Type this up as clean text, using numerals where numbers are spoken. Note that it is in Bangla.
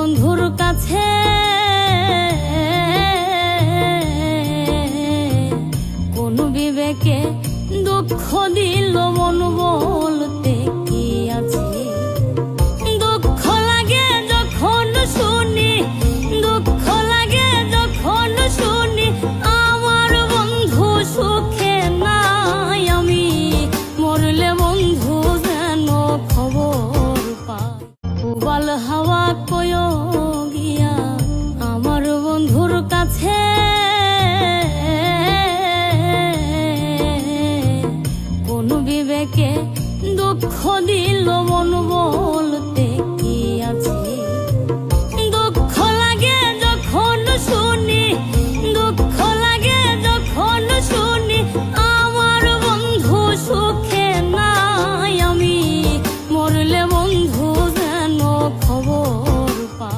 বন্ধুর কাছে কোন বিবেকে দুঃখ দিল মন বলতে কি আছে। দুঃখ লাগে যখন শুনি, দুঃখ লাগে যখন শুনি আমার বন্ধু সুখে নাই। আমি মরলে বন্ধু যেন খবর পায়। উবাল হাওয়া কয় গিয়া আমার বন্ধুর কাছে কোন বিবেকে দুঃখ দিল মন